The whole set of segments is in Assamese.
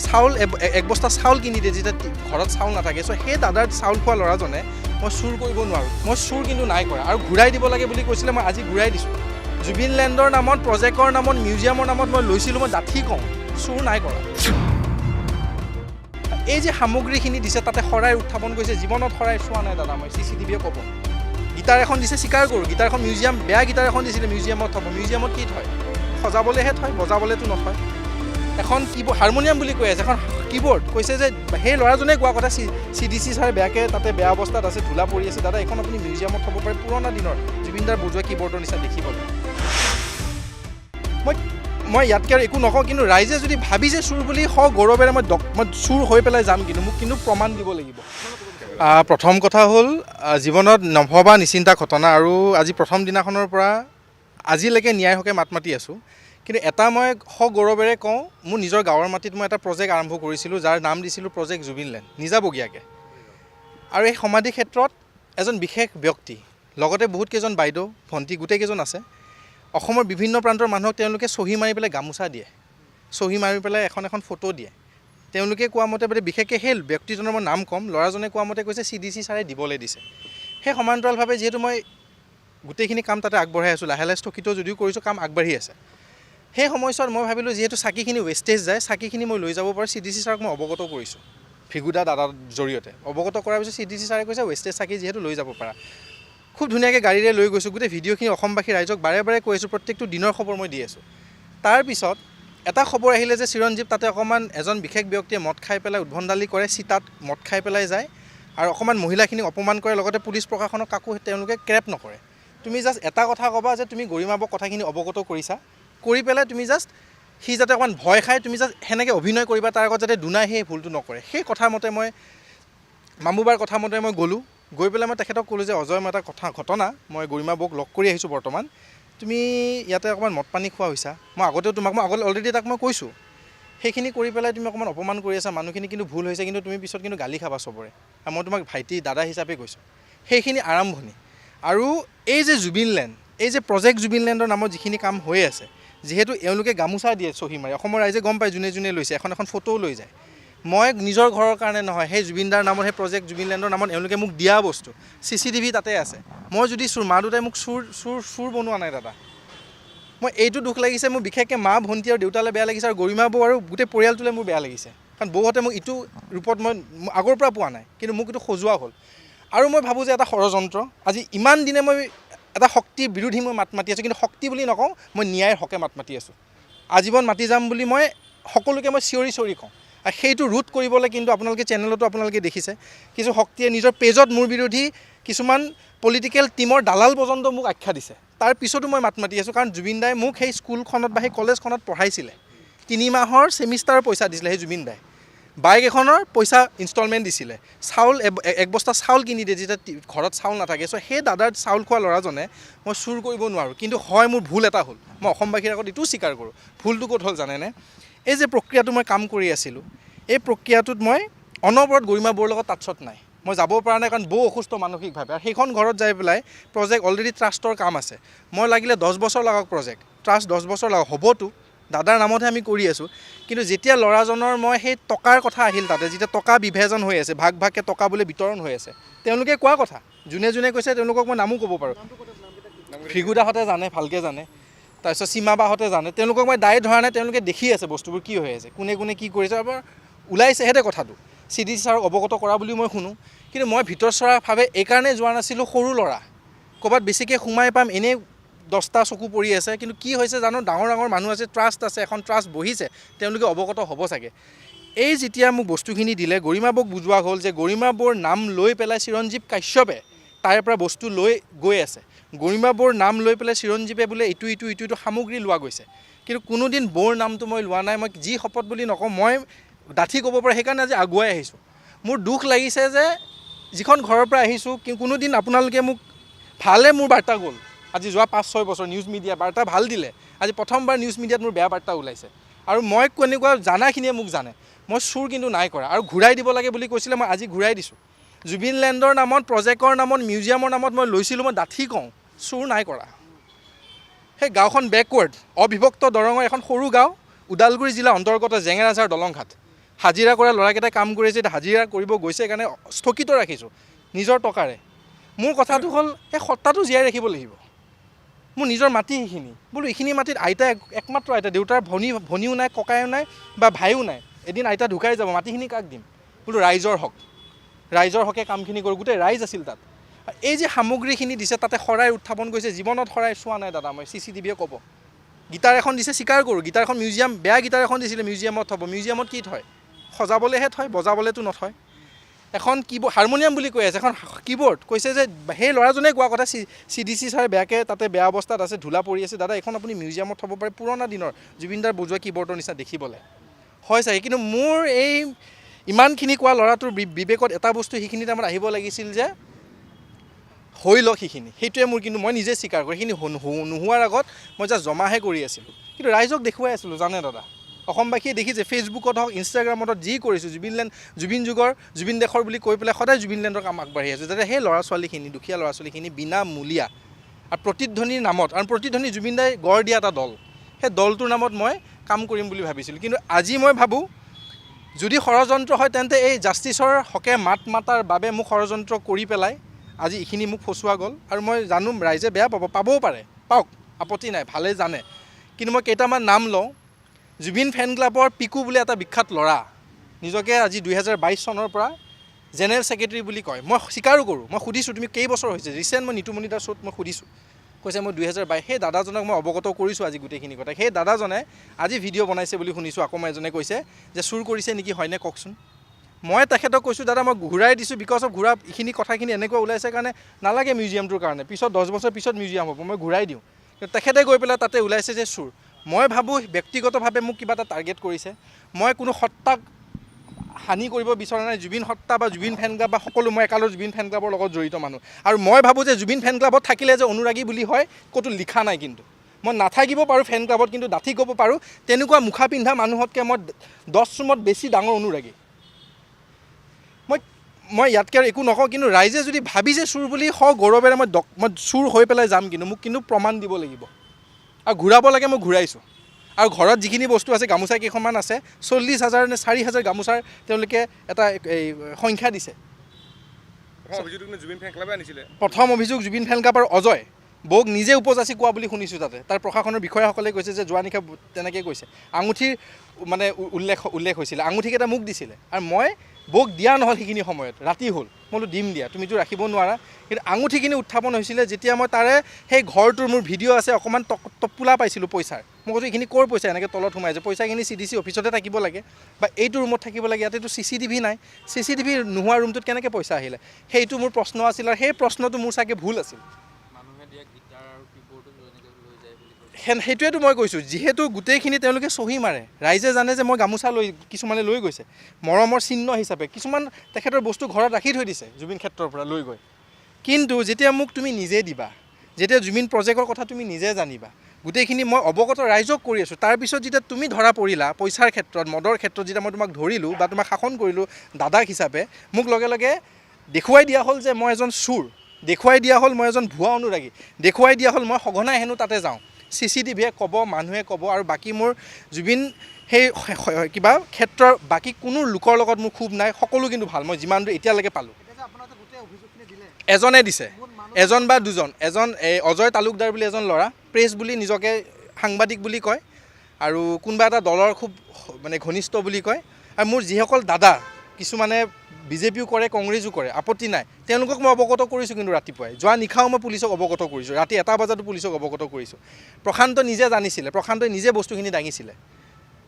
চাউল এক বস্তা চাউল কিনি দিয়ে যেতিয়া ঘৰত চাউল নাথাকে চ' সেই দাদাৰ চাউল খোৱা ল'ৰাজনে মই চুৰ কৰিব নোৱাৰোঁ, মই চুৰ কিন্তু নাই কৰা আৰু ঘূৰাই দিব লাগে বুলি কৈছিলে মই আজি ঘূৰাই দিছোঁ। জুবিন লেণ্ডৰ নামত, প্ৰজেক্টৰ নামত, মিউজিয়ামৰ নামত মই লৈছিলোঁ, মই ডাঠি কওঁ চুৰ নাই কৰা। এই যে সামগ্ৰীখিনি দিছে তাতে শৰাই উত্থাপন কৰিছে, জীৱনত শৰাই চোৱা নাই দাদা মই, CCTVয়ে ক'ব। গীটাৰ এখন দিছে স্বীকাৰ কৰোঁ, গীটাৰখন মিউজিয়াম, বেয়া গীটাৰ এখন দিছিলে মিউজিয়ামত থ'ব, মিউজিয়ামত কি থয়? সজাবলৈহে থয়, বজাবলৈতো নথয়। এখন কীবৰ্ড, হাৰমনিয়াম বুলি কৈ আছে, এখন কীবৰ্ড কৈছে যে সেই ল'ৰাজনে কোৱা কথা CDC ছাৰে বেয়াকৈ তাতে বেয়া অৱস্থাত আছে, ধূলা পৰি আছে, দাদা এইখন আপুনি মিউজিয়ামত থ'ব পাৰে, পুৰণা দিনৰ জুবিনদাৰ বজোৱা কীবৰ্ডৰ নিচিনা দেখিবলৈ। মই ইয়াতকৈ আৰু একো নকওঁ, কিন্তু ৰাইজে যদি ভাবিছে চুৰ বুলি গৌৰৱেৰে মই চুৰ হৈ পেলাই যাম, কিন্তু মোক কিন্তু প্ৰমাণ দিব লাগিব। প্ৰথম কথা হ'ল জীৱনত নভবা নিচিন্তা ঘটনা, আৰু আজি প্ৰথম দিনাখনৰ পৰা আজিলৈকে ন্যায়ৰ হকে মাত মাতি আছোঁ। কিন্তু এটা মই গৌৰৱেৰে কওঁ, মোৰ নিজৰ গাঁৱৰ মাটিত মই এটা প্ৰজেক্ট আৰম্ভ কৰিছিলোঁ যাৰ নাম দিছিলোঁ প্ৰজেক্ট জুবিন লেণ্ড, নিজাববীয়াকৈ। আৰু এই সমাধি ক্ষেত্ৰত এজন বিশেষ ব্যক্তি, লগতে বহুত কেইজন বাইদেউ, ভণ্টি, গোটেইকেইজন আছে। অসমৰ বিভিন্ন প্ৰান্তৰ মানুহক তেওঁলোকে চহী মাৰি পেলাই গামোচা দিয়ে, চহী মাৰি পেলাই এখন এখন ফটো দিয়ে। তেওঁলোকে কোৱা মতে বিশেষকৈ সেই ব্যক্তিজনৰ মই নাম ক'ম, ল'ৰাজনে কোৱা মতে কৈছে CDC ছাৰে দিবলৈ দিছে। সেই সমান্তৰালভাৱে যিহেতু মই গোটেইখিনি কাম তাতে আগবঢ়াই আছোঁ, লাহে লাহে স্থগিত যদিও কৰিছোঁ, কাম আগবাঢ়ি আছে। সেই সময়ছোৱাত মই ভাবিলোঁ যিহেতু চাকিখিনি ৱেষ্টেজ যায়, চাকিখিনি মই লৈ যাব পাৰোঁ, CDC ছাৰক মই অৱগত কৰিছোঁ, ভিগুদা দাদাৰ জৰিয়তে অৱগত কৰাৰ পিছত CDC ছাৰে কৈছে ৱেষ্টেজ চাকি যিহেতু লৈ যাব পাৰা। খুব ধুনীয়াকৈ গাড়ীৰে লৈ গৈছোঁ, গোটেই ভিডিঅ'খিনি অসমবাসী ৰাইজক বাৰে বাৰে কৈ আছোঁ, প্ৰত্যেকটো দিনৰ খবৰ মই দি আছোঁ। তাৰপিছত এটা খবৰ আহিলে যে চিৰঞ্জীৱ তাতে অকণমান এজন বিশেষ ব্যক্তিয়ে মদ খাই পেলাই উদ্ভণ্ডালি কৰে, চিতাত মদ খাই পেলাই যায় আৰু অকণমান মহিলাখিনিক অপমান কৰে, লগতে পুলিচ প্ৰশাসনক কাকো তেওঁলোকে ক্ৰেপ নকৰে। তুমি জাষ্ট এটা কথা ক'বা যে তুমি গৰিমাবক কথাখিনি অৱগত কৰিছা, কৰি পেলাই তুমি জাষ্ট সি যাতে অকণমান ভয় খায়, তুমি জাষ্ট সেনেকৈ অভিনয় কৰিবা, তাৰ আগত যাতে দুনাই সেই ভুলটো নকৰে। সেই কথা মতে মই মামুবাৰ কথা মতে মই গ'লোঁ, গৈ পেলাই মই তেখেতক ক'লোঁ যে অজয়, মই এটা ঘটনা, মই গৰিমা বৌক লগ কৰি আহিছোঁ বৰ্তমান, তুমি ইয়াতে অকণমান মদ পানী খোৱা হৈছা, মই আগতেও তোমাক অলৰেডি তাক মই কৈছোঁ, সেইখিনি কৰি পেলাই তুমি অকণমান অপমান কৰি আছা, মানুহখিনি কিন্তু ভুল হৈছে, কিন্তু তুমি পিছত কিন্তু গালি খাবা চবৰে, আৰু মই তোমাক ভাইটি দাদা হিচাপে কৈছোঁ। সেইখিনি আৰম্ভণি। আৰু এই যে জুবিন লেণ্ড, এই যে প্ৰজেক্ট জুবিন লেণ্ডৰ নামত যিখিনি কাম হৈ আছে, যিহেতু এওঁলোকে গামোচা দিয়ে চহী মাৰি, অসমৰ ৰাইজে গম পায় যোনে যোনে লৈছে, এখন এখন ফটোও লৈ যায়। মই নিজৰ ঘৰৰ কাৰণে নহয়, সেই জুবিনদাৰ নামত, সেই প্ৰজেক্ট জুবিন লেণ্ডৰ নামত এওঁলোকে মোক দিয়া বস্তু CCTV তাতে আছে। মই যদি চুৰ, মা দেউতাই মোক চুৰ বনোৱা নাই দাদা। মই এইটো দুখ লাগিছে, মোৰ বিশেষকৈ মা, ভণ্টি আৰু দেউতালৈ বেয়া লাগিছে, আৰু গৰিমা বৌ আৰু গোটেই পৰিয়ালটোলৈ মোৰ বেয়া লাগিছে, কাৰণ বৌহঁতে মোক ইটো ৰূপত মই আগৰ পৰা পোৱা নাই, কিন্তু মোক এইটো সজোৱা হ'ল। আৰু মই ভাবোঁ যে এটা ষড়যন্ত্ৰ, আজি ইমান দিনে মই এটা শক্তিৰ বিৰোধী মই মাত মাতি আছোঁ, কিন্তু শক্তি বুলি নকওঁ, মই ন্যায়ৰ হকে মাত মাতি আছোঁ। আজীৱন মাতি যাম বুলি মই সকলোকে মই চিঞৰি চিঞৰি কওঁ। আৰু সেইটো ৰোধ কৰিবলৈ কিন্তু আপোনালোকে চেনেলতো আপোনালোকে দেখিছে, কিছু শক্তিয়ে নিজৰ পেজত মোৰ বিৰোধী কিছুমান পলিটিকেল টিমৰ দালাল পৰ্যন্ত মোক আখ্যা দিছে। তাৰ পিছতো মই মাত মাতি আছোঁ, কাৰণ জুবিন দাই মোক সেই স্কুলখনত বা সেই কলেজখনত পঢ়াইছিলে, 3 মাহৰ ছেমিষ্টাৰৰ পইচা দিছিলে সেই জুবিন দাই, বাইক এখনৰ পইচা ইনষ্টলমেণ্ট দিছিলে, চাউল এক বস্তা চাউল কিনি দিয়ে যেতিয়া ঘৰত চাউল নাথাকে। চ' সেই দাদাৰ চাউল খোৱা ল'ৰাজনে মই চুৰ কৰিব নোৱাৰোঁ, কিন্তু হয় মোৰ ভুল এটা হ'ল, মই অসমবাসীৰ আগত এইটোও স্বীকাৰ কৰোঁ। ভুলটো ক'ত হ'ল জানেনে? এই যে প্ৰক্ৰিয়াটো মই কাম কৰি আছিলোঁ, এই প্ৰক্ৰিয়াটোত মই অনবৰত গৰিমা বৌৰ লগত টাচত নাই, মই যাব পৰা নাই, কাৰণ বৌ অসুস্থ মানসিকভাৱে। আৰু সেইখন ঘৰত যাই পেলাই প্ৰজেক্ট অলৰেডি ট্ৰাষ্টৰ কাম আছে, মই লাগিলে 10 বছৰ লাগক, প্ৰজেক্ট ট্ৰাষ্ট 10 বছৰ লাগক, হ'বতো দাদাৰ নামতহে আমি কৰি আছোঁ। কিন্তু যেতিয়া ল'ৰাজনৰ মই সেই টকাৰ কথা আহিল, তাতে যেতিয়া টকা বিভাজন হৈ আছে, ভাগ ভাগকৈ টকা বোলে বিতৰণ হৈ আছে, তেওঁলোকে কোৱা কথা, যোনে যোনে কৈছে তেওঁলোকক মই নামো ক'ব পাৰোঁ, ভিগুদাহঁতে জানে, ভালকৈ জানে, তাৰপিছত সীমাবাহঁতে জানে, তেওঁলোকক মই দায় ধৰা নাই, তেওঁলোকে দেখি আছে বস্তুবোৰ কি হৈ আছে, কোনে কোনে কি কৰিছে, এবাৰ ওলাইছে হেঁতে কথাটো CDC ছাৰক অৱগত কৰা বুলিও মই শুনোঁ। কিন্তু মই ভিতৰচৰাভাৱে এইকাৰণে যোৱা নাছিলোঁ, সৰু ল'ৰা ক'ৰবাত বেছিকৈ সোমাই পাম, এনেই 10টা চকু পৰি আছে, কিন্তু কি হৈছে জানো, ডাঙৰ ডাঙৰ মানুহ আছে, ট্ৰাষ্ট আছে, এখন ট্ৰাষ্ট বহিছে, তেওঁলোকে অৱগত হ'ব চাগে। এই যেতিয়া মোক বস্তুখিনি দিলে, গৰিমা বৌক বুজোৱা হ'ল যে গৰিমা বৌৰ নাম লৈ পেলাই চিৰঞ্জীৱ কাশ্যপে তাইৰ পৰা বস্তু লৈ গৈ আছে, গৰিমা বৌৰ নাম লৈ পেলাই চিৰঞ্জীৱে বোলে ইটো সামগ্ৰী লোৱা গৈছে, কিন্তু কোনোদিন বৌৰ নামটো মই লোৱা নাই। মই যি শপত বুলি নকওঁ, মই ডাঠি ক'ব পাৰে, সেইকাৰণে আজি আগুৱাই আহিছোঁ। মোৰ দুখ লাগিছে যে যিখন ঘৰৰ পৰা আহিছোঁ, কোনোদিন আপোনালোকে মোক ভালে মোৰ বাৰ্তা গ'ল, আজি যোৱা 5-6 বছৰ নিউজ মিডিয়া বাৰ্তা ভাল দিলে, আজি প্ৰথমবাৰ নিউজ মিডিয়াত মোৰ বেয়া বাৰ্তা ওলাইছে। আৰু মই কেনেকুৱা জানাখিনিয়ে মোক জানে, মই চুৰ কিন্তু নাই কৰা, আৰু ঘূৰাই দিব লাগে বুলি কৈছিলে, মই আজি ঘূৰাই দিছোঁ। জুবিন লেণ্ডৰ নামত, প্ৰজেক্টৰ নামত, মিউজিয়ামৰ নামত মই লৈছিলোঁ, মই ডাঠি কওঁ চুৰ নাই কৰা। সেই গাঁওখন বেকৱাৰ্ড, অবিভক্ত দৰঙৰ এখন সৰু গাঁও, ওদালগুৰি জিলাৰ অন্তৰ্গত জেঙেৰাঝাৰ দলংঘাট। হাজিৰা কৰা ল'ৰাকেইটাই কাম কৰিছে, হাজিৰা কৰিব গৈছে কাৰণে স্থগিত ৰাখিছোঁ নিজৰ টকাৰে। মোৰ কথাটো হ'ল এই সত্তাটো জীয়াই ৰাখিব লাগিব। মোৰ নিজৰ মাটি সেইখিনি, বোলো এইখিনি মাটিত আইতা একমাত্ৰ আইতা, দেউতাৰ ভনীও নাই, ককায়ো নাই বা ভাইও নাই। এদিন আইতা ঢুকাই যাব, মাটিখিনি কাক দিম? বোলো ৰাইজৰ হক, ৰাইজৰ হকে কামখিনি কৰোঁ। গোটেই ৰাইজ আছিল তাত। এই যে সামগ্ৰীখিনি দিছে তাতে শৰাই উত্থাপন কৰিছে, জীৱনত শৰাই চোৱা নাই দাদা মই, CCTV ক'ব। গীটাৰ এখন দিছে, স্বীকাৰ কৰোঁ, গীটাৰ এখন মিউজিয়াম, বেয়া গীটাৰ এখন দিছিলে, মিউজিয়ামত থ'ব। মিউজিয়ামত কি থয়? সজাবলৈহে থয়, বজাবলৈতো নথয়। এখন কীবৰ্ড, হাৰমনিয়াম বুলি কৈ আছে, এখন কীবৰ্ড কৈছে যে সেই ল'ৰাজনে কোৱা কথা, CDC ছাৰে বেয়াকৈ তাতে বেয়া অৱস্থাত আছে, ধূলা পৰি আছে। দাদা এখন আপুনি মিউজিয়ামত থ'ব পাৰে, পুৰণা দিনৰ জুবিনদাৰ বজোৱা কীবৰ্ডৰ নিচিনা দেখিবলৈ হয় চাগে। কিন্তু মোৰ এই ইমানখিনি কোৱা ল'ৰাটোৰ বিবেকত এটা বস্তু সেইখিনি টাইমত আহিব লাগিছিল যে হৈ লওক সেইখিনি, সেইটোৱে মোৰ। কিন্তু মই নিজে স্বীকাৰ কৰোঁ, সেইখিনি নোহোৱাৰ আগত মই জাষ্ট জমাহে কৰি আছিলোঁ, কিন্তু ৰাইজক দেখুৱাই আছিলোঁ। জানে দাদা, অসমবাসীয়ে দেখিছে, ফেচবুকত হওক, ইনষ্টাগ্ৰামত হওক, যি কৰিছোঁ, জুবিন যুগৰ, জুবিন দেশৰ বুলি কৈ পেলাই সদায় জুবিনলেণ্ডৰ কাম আগবাঢ়ি আছোঁ, যাতে সেই ল'ৰা ছোৱালীখিনি, দুখীয়া ল'ৰা ছোৱালীখিনি বিনামূলীয়া আৰু প্ৰতিধ্বনিৰ নামত, আৰু প্ৰতিধ্বনি জুবিনদাই গঢ় দিয়া এটা দল, সেই দলটোৰ নামত মই কাম কৰিম বুলি ভাবিছিলোঁ। কিন্তু আজি মই ভাবোঁ যদি ষড়যন্ত্ৰ হয় তেন্তে এই জাষ্টিছৰ হকে মাত মাতাৰ বাবে মোক ষড়যন্ত্ৰ কৰি পেলাই আজি এইখিনি মোক ফচুৱা গ'ল। আৰু মই জানো ৰাইজে বেয়া পাবও পাৰে, পাওক, আপত্তি নাই, ভালেই জানে। কিন্তু মই কেইটামান নাম লওঁ। জুবিন ফেন ক্লাবৰ পিকু বুলি এটা বিখ্যাত ল'ৰা, নিজকে আজি 2022 চনৰ পৰা জেনেৰেল ছেক্ৰেটাৰী বুলি কয়। মই স্বীকাৰো কৰোঁ, মই সুধিছোঁ তুমি কেইবছৰ হৈছে, ৰিচেণ্ট মই নিতুমণি দাৰ শ্ব'ত মই সুধিছোঁ, কৈছে মই 2022। সেই দাদাজনক মই অৱগত কৰিছোঁ আজি গোটেইখিনি কথা। সেই দাদাজনে আজি ভিডিঅ' বনাইছে বুলি শুনিছোঁ, আকৌ মই এজনে কৈছে যে চুৰ কৰিছে নেকি, হয়নে কওকচোন। মই তেখেতক কৈছোঁ দাদা মই ঘূৰাই দিছোঁ, বিকজ অফ ঘূৰা এইখিনি কথাখিনি এনেকুৱা ওলাইছে কাৰণে নালাগে মিউজিয়ামটোৰ কাৰণে, পিছত 10 বছৰ পিছত মিউজিয়াম হ'ব, মই ঘূৰাই দিওঁ। কিন্তু তেখেতে গৈ পেলাই তাতে ওলাইছে যে চুৰ। মই ভাবোঁ ব্যক্তিগতভাৱে মোক কিবা এটা টাৰ্গেট কৰিছে। মই কোনো সত্তাক হানি কৰিব বিচৰা নাই। জুবিন সত্তা বা জুবিন ফেন ক্লাব বা সকলো, মই একালৰ জুবিন ফেন ক্লাবৰ লগত জড়িত মানুহ। আৰু মই ভাবোঁ যে জুবিন ফেন ক্লাবত থাকিলে যে অনুৰাগী বুলি হয় ক'তো লিখা নাই। কিন্তু মই নাথাকিব পাৰোঁ ফেন ক্লাবত, কিন্তু ডাঠি ক'ব পাৰোঁ তেনেকুৱা মুখা পিন্ধা মানুহতকৈ মই 10 চুমত বেছি ডাঙৰ অনুৰাগী। মই ইয়াতকৈ আৰু একো নকওঁ। কিন্তু ৰাইজে যদি ভাবিছে চুৰ বুলি, গৌৰৱেৰে মই চুৰ হৈ পেলাই যাম, কিন্তু মোক কিন্তু প্ৰমাণ দিব লাগিব। আৰু ঘূৰাব লাগে, মই ঘূৰাইছোঁ। আৰু ঘৰত যিখিনি বস্তু আছে, গামোচা কেইখনমান আছে, 40,000 নে 4,000 গামোচাৰ তেওঁলোকে এটা সংখ্যা দিছে। প্ৰথম অভিযোগ জুবিন ফেন ক্লাবৰ অজয় বৌক নিজে উপজাচি কোৱা বুলি শুনিছোঁ। তাতে তাৰ প্ৰশাসনৰ বিষয়াসকলে কৈছে যে যোৱা নিশা তেনেকৈ কৈছে। আঙুঠিৰ মানে উল্লেখ হৈছিলে, আঙুঠিকেইটা মোক দিছিলে। আৰু মই বৌক দিয়া নহ'ল, সেইখিনি সময়ত ৰাতি হ'ল, মই বোলো দিম দিয়া, তুমিতো ৰাখিব নোৱাৰা। কিন্তু আঙুঠিখিনি উত্থাপন হৈছিলে যেতিয়া মই তাৰে সেই ঘৰটোৰ মোৰ ভিডিঅ' আছে, অকণমান টপোলা পাইছিলোঁ পইচাৰ। মই কৈছোঁ এইখিনি ক'ৰ পইচা, এনেকৈ তলত সোমাইছে পইচাখিনি, CDC অফিচতে থাকিব লাগে বা এইটো ৰুমত থাকিব লাগে, ইয়াতেতো CCTV নাই। CCTV নোহোৱা ৰুমটোত কেনেকৈ পইচা আহিলে, সেইটো মোৰ প্ৰশ্ন আছিল। আৰু সেই প্ৰশ্নটো মোৰ চাগে ভুল আছিল। সেইটোৱেতো মই কৈছোঁ, যিহেতু গোটেইখিনি তেওঁলোকে চহী মাৰে, ৰাইজে জানে যে মই গামোচা কিছুমানে লৈ গৈছে মৰমৰ চিহ্ন হিচাপে, কিছুমান তেখেতৰ বস্তু ঘৰত ৰাখি থৈ দিছে জুবিন ক্ষেত্ৰৰ পৰা লৈ গৈ। কিন্তু যেতিয়া মোক তুমি নিজে দিবা, যেতিয়া জুবিন প্ৰজেক্টৰ কথা তুমি নিজে জানিবা, গোটেইখিনি মই অৱগত ৰাইজক কৰি আছোঁ। তাৰপিছত যেতিয়া তুমি ধৰা পৰিলা পইচাৰ ক্ষেত্ৰত, মদৰ ক্ষেত্ৰত, যেতিয়া মই তোমাক ধৰিলোঁ বা তোমাক শাসন কৰিলোঁ দাদাক হিচাপে, মোক লগে লগে দেখুৱাই দিয়া হ'ল যে মই এজন চোৰ, দেখুৱাই দিয়া হ'ল মই এজন ভুৱা অনুৰাগী, দেখুৱাই দিয়া হ'ল মই সঘনাই হেনো তাতে যাওঁ। CCTVয়ে ক'ব, মানুহে ক'ব। আৰু বাকী মোৰ জুবিন সেই কিবা ক্ষেত্ৰৰ বাকী কোনো লোকৰ লগত মোৰ ক্ষোভ নাই, সকলো কিন্তু ভাল। মই যিমান দূৰ এতিয়ালৈকে পালোঁ, এজনে দিছে, এজন বা দুজন। এজন অজয় তালুকদাৰ বুলি এজন ল'ৰা, প্ৰেছ বুলি নিজকে সাংবাদিক বুলি কয়, আৰু কোনোবা এটা দলৰ খুব মানে ঘনিষ্ঠ বুলি কয়। আৰু মোৰ যিসকল দাদা, কিছুমানে BJPও কৰে, কংগ্ৰেছো কৰে, আপত্তি নাই, তেওঁলোকক মই অৱগত কৰিছোঁ। কিন্তু ৰাতিপুৱাই যোৱা নিশাও মই পুলিচক অৱগত কৰিছোঁ, ৰাতি 1টা বজাতো পুলিচক অৱগত কৰিছোঁ। প্ৰশান্ত নিজে জানিছিলে, প্ৰশান্তই নিজে বস্তুখিনি দাঙিছিলে।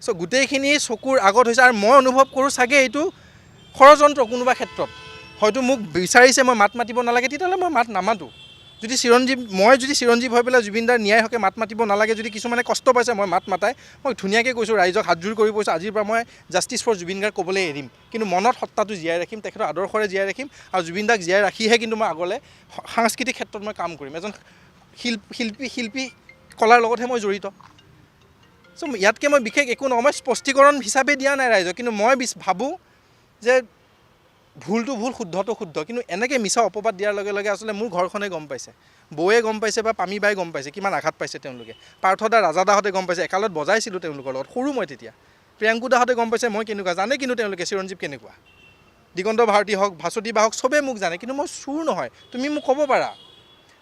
চ' গোটেইখিনি চকুৰ আগত হৈছে। আৰু মই অনুভৱ কৰোঁ চাগে এইটো ষড়যন্ত্ৰ কোনোবা ক্ষেত্ৰত, হয়তো মোক বিচাৰিছে মই মাত মাতিব নালাগে, তেতিয়াহ'লে মই মাত নামাতোঁ। যদি চিৰঞ্জীৱ হৈ পেলাই জুবিনদাৰ ন্যায় হকে মাত মাতিব নালাগে, যদি কিছুমানে কষ্ট পাইছে মই মাত মাতাই, মই ধুনীয়াকৈ কৈছোঁ ৰাইজক হাতযোৰ কৰি কৈছোঁ আজিৰ পৰা মই জাষ্টিছ ফৰ জুবিন গাৰ্গ ক'বলৈ এৰিম। কিন্তু মনত সত্তাটো জীয়াই ৰাখিম, তেখেতৰ আদৰ্শৰে জীয়াই ৰাখিম। আৰু জুবিনদাক জীয়াই ৰাখিহে কিন্তু মই আগলৈ সাংস্কৃতিক ক্ষেত্ৰত মই কাম কৰিম। এজন শিল্পী কলাৰ লগতহে মই জড়িত। চ' ইয়াতকৈ মই বিশেষ একো নহয়, মই স্পষ্টীকৰণ হিচাপে দিয়া নাই ৰাইজক। কিন্তু মই ভাবোঁ যে ভুলটো ভুল, শুদ্ধটো শুদ্ধ। কিন্তু এনেকৈ মিছা অপবাদ দিয়াৰ লগে লগে আচলতে মোৰ ঘৰখনে গম পাইছে, বৌয়ে গম পাইছে বা পামী বাই গম পাইছে কিমান আঘাত পাইছে তেওঁলোকে। পাৰ্থদা, ৰাজাদাহঁতে গম পাইছে, একালত বজাইছিলোঁ তেওঁলোকৰ লগত, সৰু মই তেতিয়া। প্ৰিয়াংকু দাহঁতে গম পাইছে মই কেনেকুৱা, জানে কিন্তু তেওঁলোকে চিৰঞ্জীৱ কেনেকুৱা, দিগন্ত ভাৰতী হওক, ভাস্বতী বা হওক, চবেই মোক জানে। কিন্তু মই চুৰ নহয়। তুমি মোক ক'ব পাৰা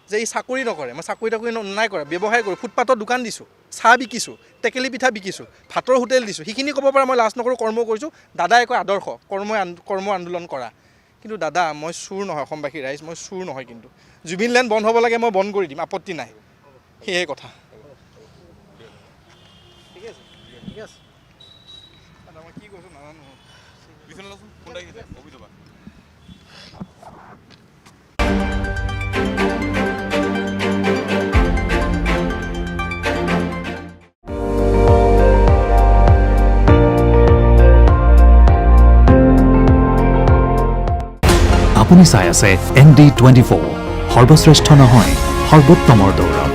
যে ই চাকৰি নকৰে, মই চাকৰি তাকৰি নাই কৰা, ব্যৱসায় কৰোঁ, ফুটপাথৰ দোকান দিছোঁ, চাহ বিকিছোঁ, টেকেলি পিঠা বিকিছোঁ, ভাতৰ হোটেল দিছোঁ, সেইখিনি ক'ব পাৰা মই লাজ নকৰোঁ, কৰ্ম কৰিছোঁ। দাদাই কয় আদৰ্শ কৰ্ম আন্দোলন কৰা। কিন্তু দাদা মই চুৰ নহয়, অসমবাসী ৰাইজ, মই চুৰ নহয়। কিন্তু জুবিন লেণ্ড বন্ধ হ'ব লাগে, মই বন্ধ কৰি দিম, আপত্তি নাই। সেয়াই কথা। ঠিক আছে, ঠিক আছে। দাদা মই কি কৈছোঁ নাজানো। আপুনি চাই আছে ND24, সৰ্বশ্ৰেষ্ঠ নহয় সৰ্বোত্তমৰ দৌৰ।